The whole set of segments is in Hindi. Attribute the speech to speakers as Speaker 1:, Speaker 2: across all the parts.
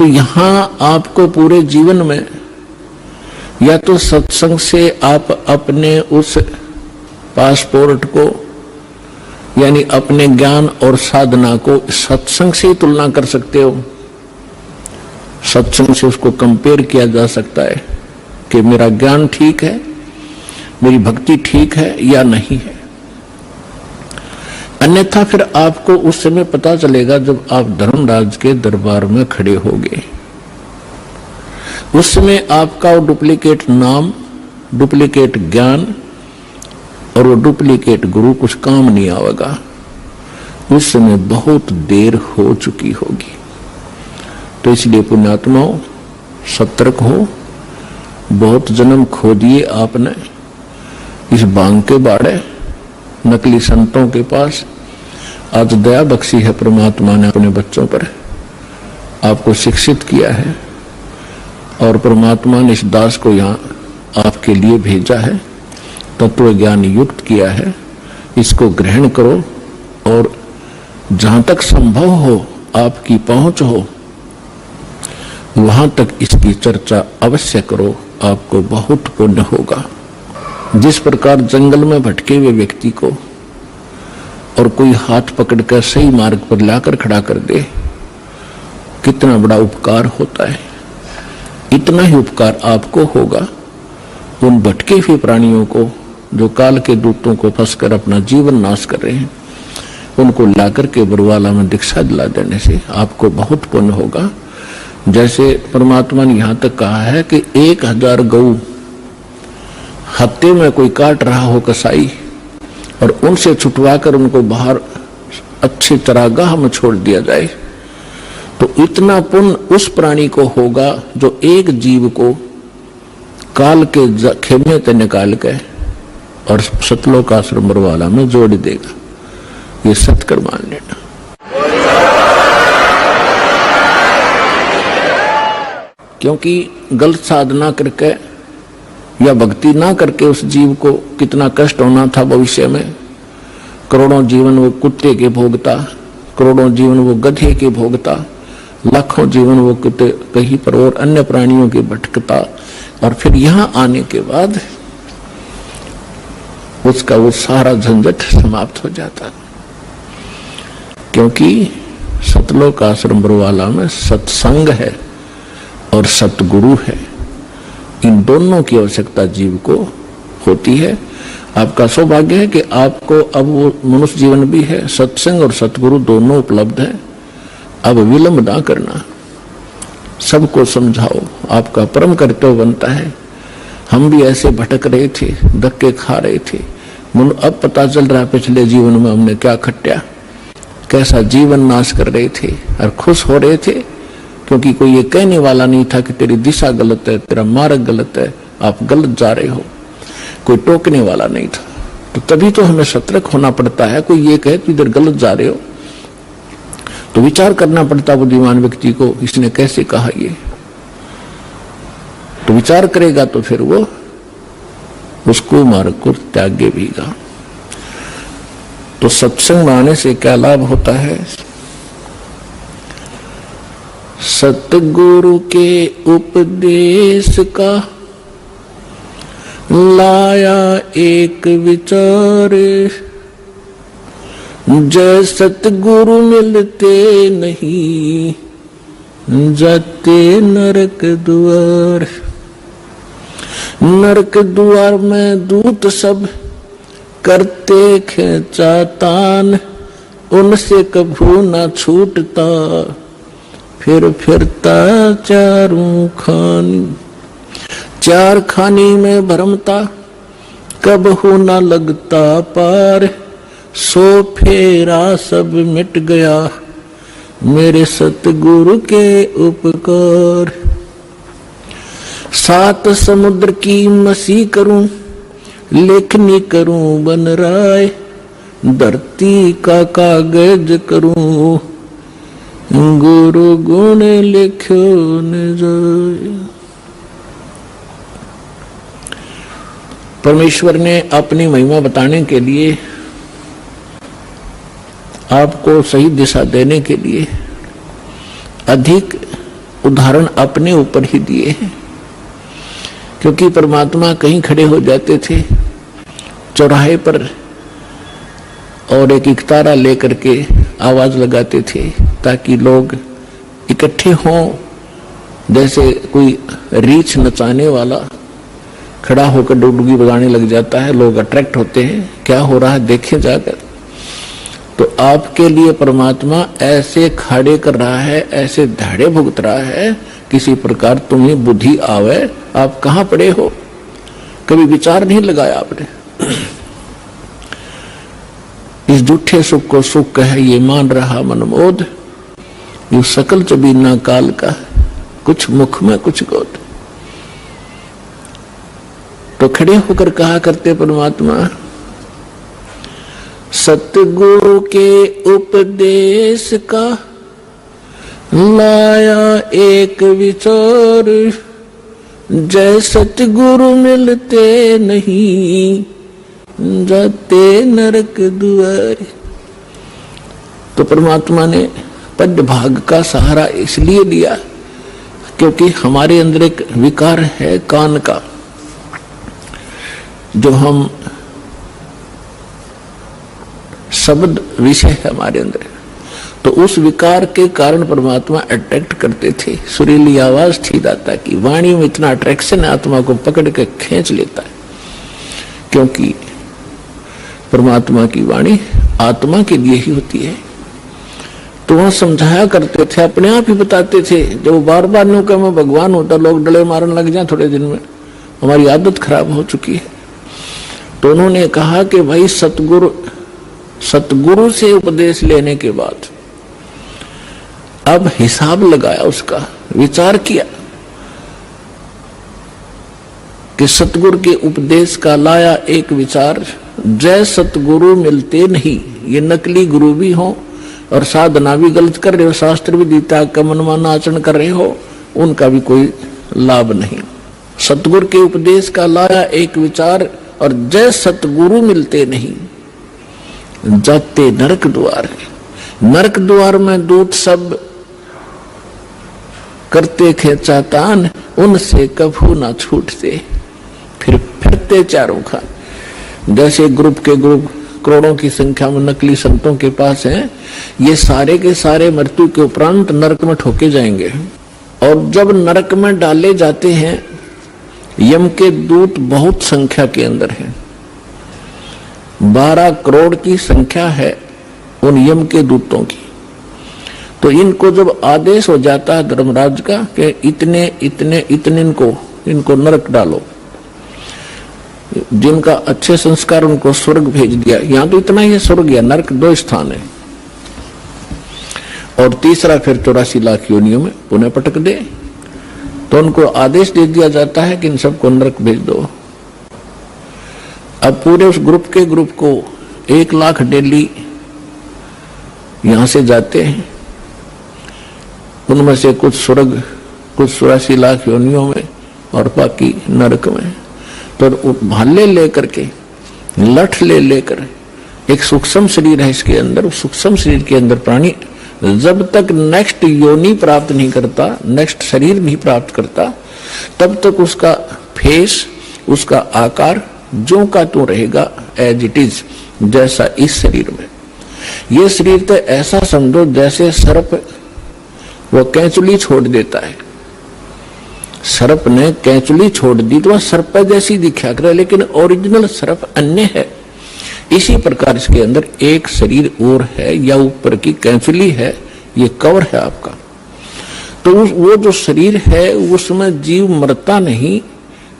Speaker 1: तो यहां आपको पूरे जीवन में या तो सत्संग से आप अपने उस पासपोर्ट को यानी अपने ज्ञान और साधना को सत्संग से ही तुलना कर सकते हो। सत्संग से उसको कंपेयर किया जा सकता है कि मेरा ज्ञान ठीक है, मेरी भक्ति ठीक है या नहीं है। अन्यथा फिर आपको उस समय पता चलेगा जब आप धर्मराज के दरबार में खड़े होगे। उस समय आपका वो डुप्लीकेट नाम, डुप्लीकेट ज्ञान और वो डुप्लीकेट गुरु कुछ काम नहीं आएगा। उस समय बहुत देर हो चुकी होगी। तो इसलिए पुण्यात्माओं, सतर्क हो। बहुत जन्म खो दिए आपने इस भांग के बाड़े, नकली संतों के पास। आज दया बख्शी है परमात्मा ने अपने बच्चों पर, आपको शिक्षित किया है और परमात्मा ने इस दास को यहाँ आपके लिए भेजा है, तत्व ज्ञान युक्त किया है। इसको ग्रहण करो और जहां तक संभव हो, आपकी पहुंच हो, वहां तक इसकी चर्चा अवश्य करो। आपको बहुत पुण्य होगा। जिस प्रकार जंगल में भटके हुए व्यक्ति को और कोई हाथ पकड़कर सही मार्ग पर लाकर खड़ा कर दे, कितना बड़ा उपकार होता है। इतना ही उपकार आपको होगा उन भटके हुए प्राणियों को जो काल के दूतों को फंसकर अपना जीवन नाश कर रहे हैं, उनको लाकर के बरवाला में दीक्षा दिला देने से आपको बहुत पुण्य होगा। जैसे परमात्मा ने यहां तक कहा है कि 1000 गऊ हत्ते में कोई काट रहा हो कसाई और उनसे छुटवाकर उनको बाहर अच्छे चरागाह में छोड़ दिया जाए, तो इतना पुण्य उस प्राणी को होगा जो एक जीव को काल के खेमे से निकाल के और सतलोक आश्रम बरवाला में जोड़ देगा। ये सत्कर मान लेना। क्योंकि गलत साधना करके या भक्ति ना करके उस जीव को कितना कष्ट होना था भविष्य में। करोड़ों जीवन वो कुत्ते के भोगता, करोड़ों जीवन वो गधे के भोगता, लाखों जीवन वो कहीं पर और अन्य प्राणियों के भटकता, और फिर यहां आने के बाद उसका वो सारा झंझट समाप्त हो जाता। क्योंकि सतलोक आश्रम बरवाला में सत्संग है और सतगुरु है। इन दोनों की आवश्यकता जीव को होती है। आपका सौभाग्य है कि आपको अब वो मनुष्य जीवन भी है, सत्संग और सतगुरु दोनों उपलब्ध है। अब विलंब ना करना, सबको समझाओ, आपका परम कर्तव्य बनता है। हम भी ऐसे भटक रहे थे, धक्के खा रहे थे, अब पता चल रहा है पिछले जीवन में हमने क्या खट्या, कैसा जीवन नाश कर रहे थे और खुश हो रहे थे क्योंकि कोई ये कहने वाला नहीं था कि तेरी दिशा गलत है, तेरा मार्ग गलत है, आप गलत जा रहे हो। कोई टोकने वाला नहीं था। तो तभी तो हमें सतर्क होना पड़ता है। कोई ये कहे कि इधर गलत जा रहे हो तो विचार करना पड़ता बुद्धिमान व्यक्ति को, इसने कैसे कहा ये। तो विचार करेगा तो फिर वो उसको मार्ग को त्यागे भीगा। तो सत्संग में आने से क्या लाभ होता है? सतगुरु के उपदेश का लाया एक विचार, जय सतगुरु मिलते नहीं जाते नरक द्वार। नरक द्वार में दूत सब करते खेचातान, उनसे कभू ना छूटता फिर फिरता चारों खानी। चार खानी में भरमता कबहू ना लगता पार, सो फेरा सब मिट गया मेरे सतगुरु के उपकार। सात समुद्र की मसी करूं, लेखनी करूं बन राय, धरती का कागज करूं गुरु गुण लिखो न जाए। परमेश्वर ने अपनी महिमा बताने के लिए, आपको सही दिशा देने के लिए अधिक उदाहरण अपने ऊपर ही दिए हैं, क्योंकि परमात्मा कहीं खड़े हो जाते थे चौराहे पर और एक इकतारा लेकर के आवाज लगाते थे ताकि लोग इकट्ठे हों। जैसे कोई रीछ नचाने वाला खड़ा होकर डुगडुगी बजाने लग जाता है, लोग अट्रैक्ट होते हैं, क्या हो रहा है देखें जाकर। तो आपके लिए परमात्मा ऐसे खड़े कर रहा है, ऐसे धाड़े भुगत रहा है, किसी प्रकार तुम्हें बुद्धि आवे। आप कहां पड़े हो, कभी विचार नहीं लगाया आपने। इस झूठे सुख को सुख कहे ये मान रहा मनमोद, यू सकल चबीना काल का, कुछ मुख में कुछ गोद। तो खड़े होकर कहा करते परमात्मा, सतगुरु के उपदेश का लाया एक विचार, जय सतगुरु मिलते नहीं जाते नरक द्वार। तो परमात्मा ने पद भाग का सहारा इसलिए लिया क्योंकि हमारे अंदर एक विकार है कान का, जो हम शब्द विषय है हमारे अंदर। तो उस विकार के कारण परमात्मा अट्रैक्ट करते थे। सुरीली आवाज थी दाता की, वाणी में इतना अट्रैक्शन आत्मा को पकड़ के खींच लेता है, क्योंकि परमात्मा की वाणी आत्मा के लिए ही होती है। तो वहां समझाया करते थे, अपने आप ही बताते थे। जब बार बार न्यू कह मैं भगवान होता, लोग डले मारने लग जाए थोड़े दिन में, हमारी आदत खराब हो चुकी है। तो उन्होंने कहा कि भाई सतगुरु से उपदेश लेने के बाद अब हिसाब लगाया, उसका विचार किया कि सतगुरु के उपदेश का लाया एक विचार, जय सतगुरु मिलते नहीं। ये नकली गुरु भी हो और साधना भी गलत कर रहे हो, शास्त्र भी गीता का मनमाना आचरण कर रहे हो, उनका भी कोई लाभ नहीं। सतगुरु के उपदेश का लाया एक विचार, और जय सतगुरु मिलते नहीं जाते नरक द्वार। नरक द्वार में दूत सब करते खेचा तान, उनसे कभू ना छूटते, फिर फिरते चारों खान। जैसे ग्रुप के ग्रुप करोड़ों की संख्या में नकली संतों के पास हैं, ये सारे के सारे मृत्यु के उपरांत नरक में ठोके जाएंगे। और जब नरक में डाले जाते हैं, यम के दूत बहुत संख्या के अंदर हैं, 12 करोड़ की संख्या है उन यम के दूतों की। तो इनको जब आदेश हो जाता है धर्मराज का कि इतने इतने इतने इनको नरक डालो, जिनका अच्छे संस्कार उनको स्वर्ग भेज दिया। यहां तो इतना ही स्वर्ग या नरक 2 स्थान है, और तीसरा फिर 84 लाख योनियों में पुनः पटक दे। तो उनको आदेश दे दिया जाता है कि इन सबको नरक भेज दो। अब पूरे उस ग्रुप के ग्रुप को 1 लाख डेली यहां से जाते हैं, उनमें से कुछ स्वर्ग, कुछ 84 लाख योनियों में और बाकी नरक में। तो भाले लेकर के, लठ ले लेकर, एक सूक्ष्म शरीर है इसके अंदर, उस सूक्ष्म शरीर के अंदर प्राणी जब तक नेक्स्ट योनि प्राप्त नहीं करता, नेक्स्ट शरीर नहीं प्राप्त करता, तब तक उसका फेस, उसका आकार जो का तो रहेगा एज इट इज, जैसा इस शरीर में। ये शरीर तो ऐसा समझो जैसे सर्प वो कैंचुली छोड़ देता है। सर्प ने कैंचुली छोड़ दी तो वह सर्प जैसी दिखा करे, लेकिन ओरिजिनल सर्प अन्य है। इसी प्रकार इसके अंदर एक शरीर और है, या ऊपर की कैंचुली है, ये कवर है आपका। तो वो जो शरीर है उसमें जीव मरता नहीं,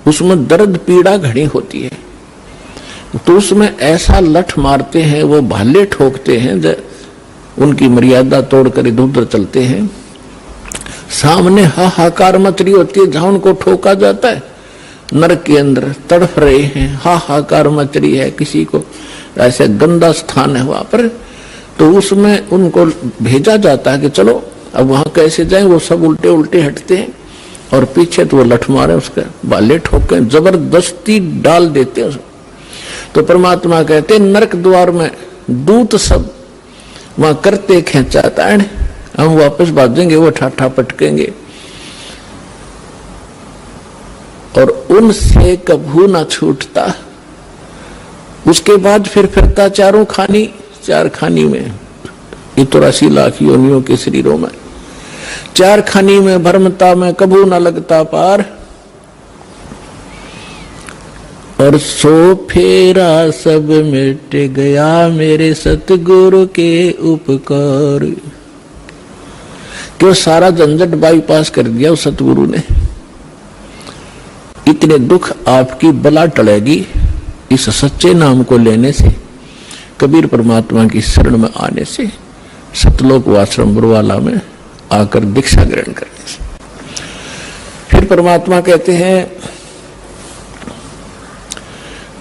Speaker 1: उसमें दर्द पीड़ा घनी होती है। तो उसमें ऐसा लठ मारते हैं, वो भाले ठोकते हैं, उनकी मर्यादा तोड़कर इधर उधर चलते हैं। सामने हाहाकार मच रही होती है, जहां उनको ठोका जाता है नरक के अंदर तड़फ रहे हैं, हाहाकार मच रही है, किसी को ऐसे गंदा स्थान है वहां पर, तो उसमें उनको भेजा जाता है कि चलो अब वहां कैसे जाएं। वो सब उल्टे उल्टे हटते हैं और पीछे तो वो लठ मारे, उसके बाले ठोके, जबरदस्ती डाल देते हैं। तो परमात्मा कहते नरक द्वार में दूत सब वहां करते खेचाता है, हम वापस भागेंगे, वो ठाठा पटकेंगे और उनसे कभू ना छूटता। उसके बाद फिर फिरता चारों खानी, चार खानी में, 84 लाख योनियों के शरीरों में, चार खानी में भ्रमता में कभू ना लगता पार। और सो फेरा सब मिट गया मेरे सतगुरु के उपकार। क्यों सारा झंझट बाईपास कर दिया उस सतगुरु ने। इतने दुख आपकी बला टलेगी इस सच्चे नाम को लेने से, कबीर परमात्मा की शरण में आने से, सतलोक आश्रम बुरवाला में आकर दीक्षा ग्रहण करने से। फिर परमात्मा कहते हैं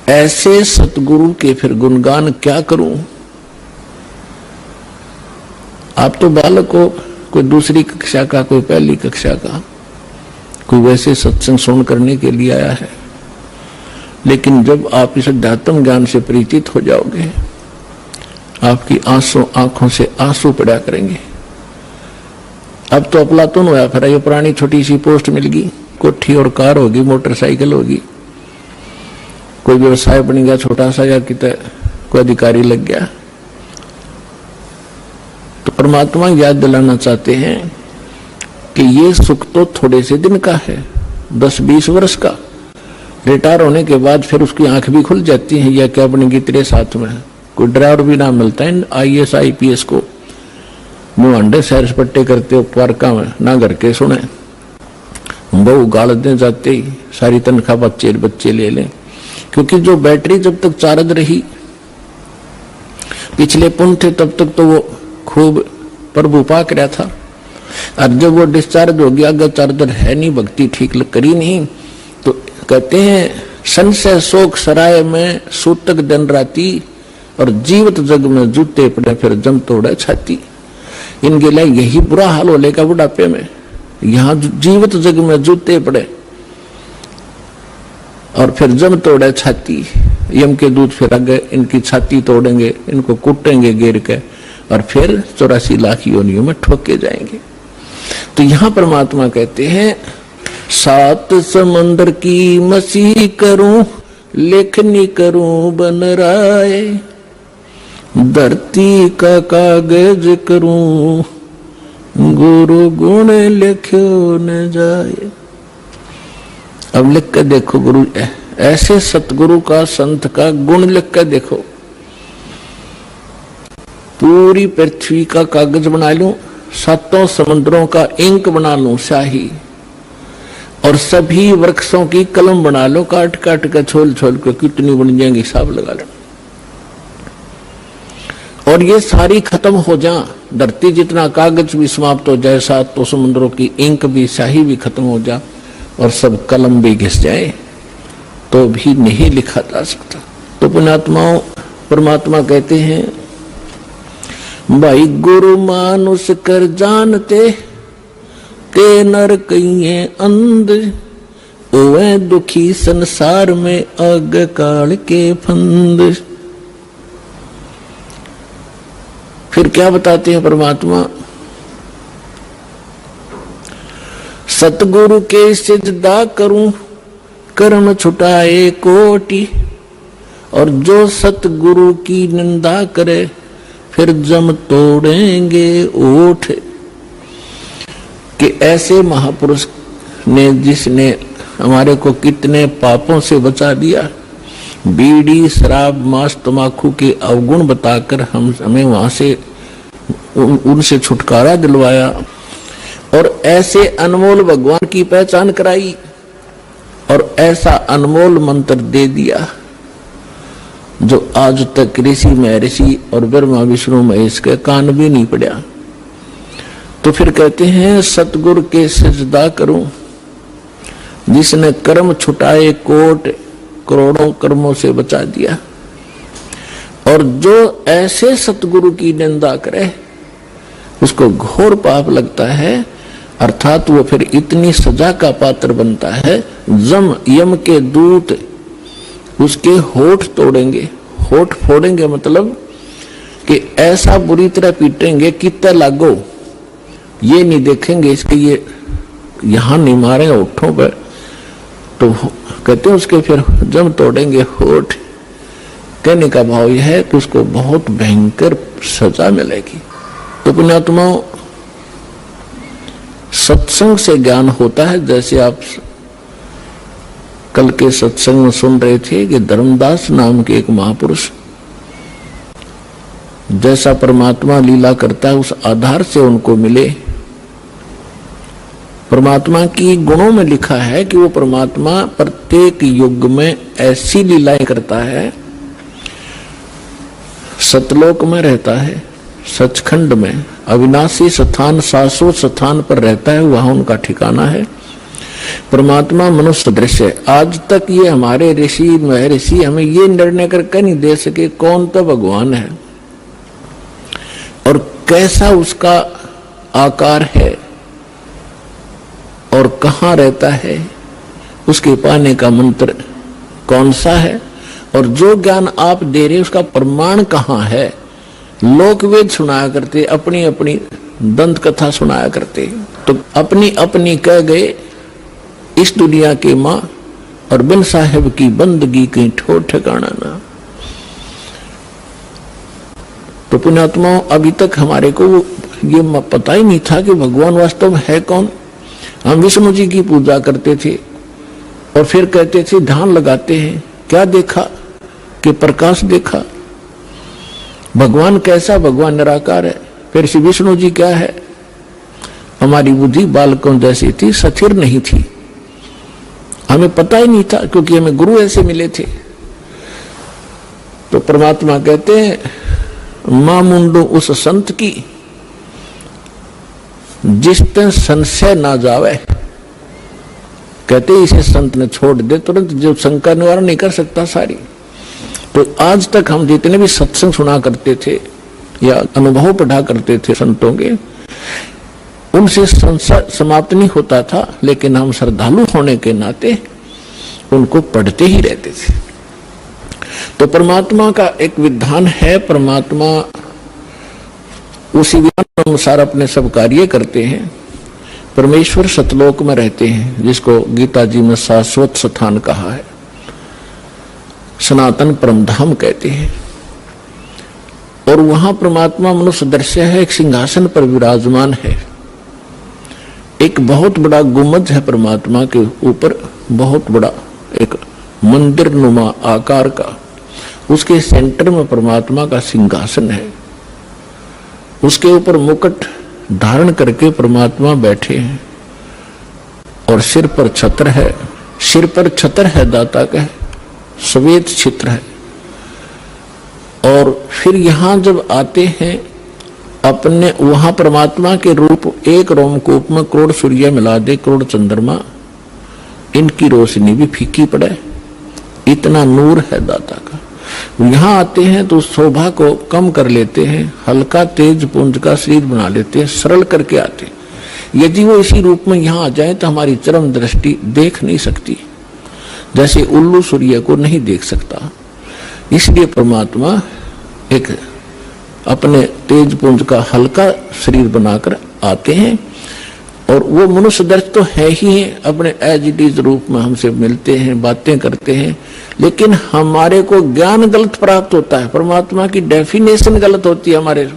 Speaker 1: ऐसे सतगुरु के फिर गुणगान क्या करूं। आप तो बालक हो, कोई दूसरी कक्षा का, कोई पहली कक्षा का, कोई वैसे सत्संग सुन करने के लिए आया है। लेकिन जब आप इस अध्यात्म ज्ञान से परिचित हो जाओगे, आपकी आंखों से आंसू पड़ा करेंगे। अब तो अफलातून होया फिर ये पुरानी छोटी सी पोस्ट मिल गई, कोठी और कार होगी, मोटरसाइकिल होगी, कोई व्यवसाय बन गया छोटा सा, या कितना कोई अधिकारी लग गया। तो परमात्मा याद दिलाना चाहते हैं कि ये सुख तो थोड़े से दिन का है, 10-20 वर्ष का। रिटायर होने के बाद फिर उसकी आंख भी खुल जाती है, या क्या बनेगी तेरे साथ में। कोई ड्राइवर भी ना मिलता है IAS IPS को, मुंह अंडे सैर सपट्टे करते हो पार्का में, ना घर के सुने, बहु गाल दे जाते ही सारी तनख्वाह बच्चे ले लें। क्योंकि जो बैटरी जब तक चार्ज रही, पिछले पुण्य थे तब तक तो वो खूब प्रभु पाक रहा था। और जब वो डिस्चार्ज हो गया, अगर चार्जर है नहीं, भक्ति ठीक करी नहीं, तो कहते हैं संशय शोक सराय में सूतक दिन राती, और जीवित जग में जूते पड़े फिर जम तोड़े छाती। इनके लिए यही बुरा हाल होलेगा बुढ़ापे में। यहाँ जीवित जग में जूते पड़े और फिर जम तोड़े छाती। यम के दूत फिर आगे इनकी छाती तोड़ेंगे, इनको कुटेंगे गिर के, और फिर 84 लाख योनियों में ठोके जाएंगे। तो यहाँ परमात्मा कहते हैं 7 समंदर की मसीह करूं, लेखनी करूं बन राय, धरती का कागज करूं, गुरु गुण लिखो न जाए। अब लिख कर देखो गुरु, ऐसे सतगुरु का, संत का गुण लिख कर देखो। पूरी पृथ्वी का कागज बना लूं, 7 समुद्रों का इंक बना लूं शाही, और सभी वृक्षों की कलम बना लो, काट काट कर छोल छोल कर कितनी बन जाएंगी हिसाब लगा लो। और ये सारी खत्म हो जा, धरती जितना कागज भी समाप्त हो जाए, 7 समुद्रों की इंक भी शाही भी खत्म हो जा, और सब कलम भी घिस जाए, तो भी नहीं लिखा जा सकता। तो पुण्यात्माओं, परमात्मा कहते हैं भाई गुरु मानुष कर जानते, ते नर कहिए अंध, ओए दुखी संसार में अग काल के फंद। फिर क्या बताते हैं परमात्मा, सतगुरु के सिजदा करूं, कर्म छुटाए कोटि, और जो सतगुरु की निंदा करे, फिर जम तोड़ेंगे ओठ। कि ऐसे महापुरुष ने, जिसने हमारे को कितने पापों से बचा दिया, बीड़ी शराब मांस तमाकू के अवगुण बताकर हमें वहां से उनसे छुटकारा दिलवाया, और ऐसे अनमोल भगवान की पहचान कराई, और ऐसा अनमोल मंत्र दे दिया जो आज तक ऋषि महर्षि और ब्रह्मा विष्णु महेश के कान भी नहीं पड़ा। तो फिर कहते हैं सतगुरु के सिजदा करूं, जिसने कर्म छुटाए कोट, करोड़ों कर्मों से बचा दिया। और जो ऐसे सतगुरु की निंदा करे, उसको घोर पाप लगता है, अर्थात वो फिर इतनी सजा का पात्र बनता है, जम यम के दूत उसके होठ तोड़ेंगे। होठ फोड़ेंगे मतलब कि ऐसा बुरी तरह पीटेंगे कि तय लागो, ये नहीं देखेंगे इसके ये यहां नहीं मारेंगे होठों पर, तो कहते हैं उसके फिर जब तोड़ेंगे होठ। कहने का भाव यह है कि उसको बहुत भयंकर सजा मिलेगी। तो पुण्यात्माओं, सत्संग से ज्ञान होता है। जैसे आप कल के सत्संग में सुन रहे थे कि धर्मदास नाम के एक महापुरुष जैसा परमात्मा लीला करता है उस आधार से उनको मिले। परमात्मा की गुणों में लिखा है कि वो परमात्मा प्रत्येक युग में ऐसी लीलाएं करता है। सतलोक में रहता है, सचखंड में अविनाशी स्थान शाश्वत स्थान पर रहता है, वहां उनका ठिकाना है। परमात्मा मनुष्य दृश्य। आज तक ये हमारे ऋषि महर्षि हमें ये निर्णय करके नहीं दे सके कौन तो भगवान है और कैसा उसका आकार है और कहाँ रहता है, उसके पाने का मंत्र कौन सा है, और जो ज्ञान आप दे रहे उसका प्रमाण कहाँ है। लोकवेद सुनाया करते, अपनी अपनी दंत कथा सुनाया करते, तो अपनी अपनी कह गए इस दुनिया के माँ और बिन साहेब की बंदगी की ठोर ठिकाना ना। तो पुण्यात्माओं, अभी तक हमारे को ये पता ही नहीं था कि भगवान वास्तव में है कौन। हम विष्णु जी की पूजा करते थे और फिर कहते थे ध्यान लगाते हैं, क्या देखा कि प्रकाश देखा। भगवान कैसा, भगवान निराकार है। फिर श्री विष्णु जी क्या है। हमारी बुद्धि बालकों जैसी थी, स्थिर नहीं थी, हमें पता ही नहीं था क्योंकि हमें गुरु ऐसे मिले थे। तो परमात्मा कहते हैं मां मुंडो उस संत की जिस पे संशय ना जावे। कहते इसे संत ने छोड़ दे तुरंत, जो शंका निवारण नहीं कर सकता सारी। तो आज तक हम जितने भी सत्संग सुना करते थे या अनुभव पढ़ा करते थे संतों के, उनसे संशय समाप्त नहीं होता था, लेकिन हम श्रद्धालु होने के नाते उनको पढ़ते ही रहते थे। तो परमात्मा का एक विधान है, परमात्मा उसी विधान अनुसार अपने सब कार्य करते हैं। परमेश्वर सतलोक में रहते हैं, जिसको गीता जी में शाश्वत स्थान कहा है, सनातन परमधाम कहते हैं। और वहां परमात्मा मनुष्य दृश्य है, एक सिंहासन पर विराजमान है। एक बहुत बड़ा गुम्बद है परमात्मा के ऊपर, बहुत बड़ा एक मंदिर नुमा आकार का। उसके सेंटर में परमात्मा का सिंहासन है, उसके ऊपर मुकुट धारण करके परमात्मा बैठे हैं और सिर पर छत्र है। सिर पर छत्र है दाता का, श्वेत छित्र है। और फिर यहां जब आते हैं अपने, वहां परमात्मा के रूप एक रोमकूप में करोड़ सूर्य मिला दे, करोड़ चंद्रमा, इनकी रोशनी भी फीकी पड़े, इतना नूर है दाता का। यहां आते हैं तो शोभा को कम कर लेते हैं, हल्का तेज पुंज का शरीर बना लेते हैं, सरल करके आते हैं। यदि वो इसी रूप में यहां आ जाए तो हमारी चरम दृष्टि देख नहीं सकती, जैसे उल्लू सूर्य को नहीं देख सकता। इसलिए परमात्मा एक अपने तेज पुंज का हल्का शरीर बनाकर आते हैं। और वो मनुष्य दर्श तो है ही है, अपने एज इट इज रूप में हमसे मिलते हैं, बातें करते हैं, लेकिन हमारे को ज्ञान गलत प्राप्त होता है। परमात्मा की डेफिनेशन गलत होती है, हमारे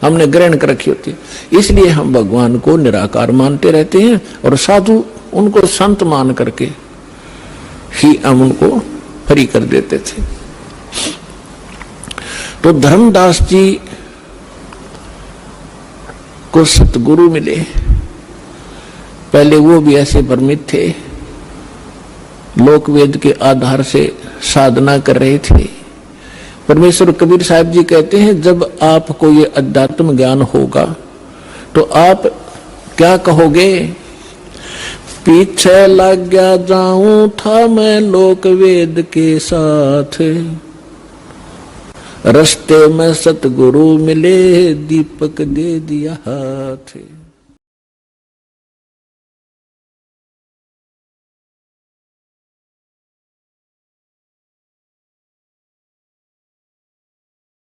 Speaker 1: हमने ग्रहण कर रखी होती है। इसलिए हम भगवान को निराकार मानते रहते हैं और साधु उनको संत मान करके ही हम उनको फ्री कर देते थे। तो धर्मदास जी को सतगुरु मिले। पहले वो भी ऐसे भ्रमित थे, लोकवेद के आधार से साधना कर रहे थे। परमेश्वर कबीर साहब जी कहते हैं जब आपको ये अध्यात्म ज्ञान होगा तो आप क्या कहोगे, पीछे लग गया जाऊं था मैं लोकवेद के साथ, रस्ते में सतगुरु मिले दीपक दे दिया हाथ।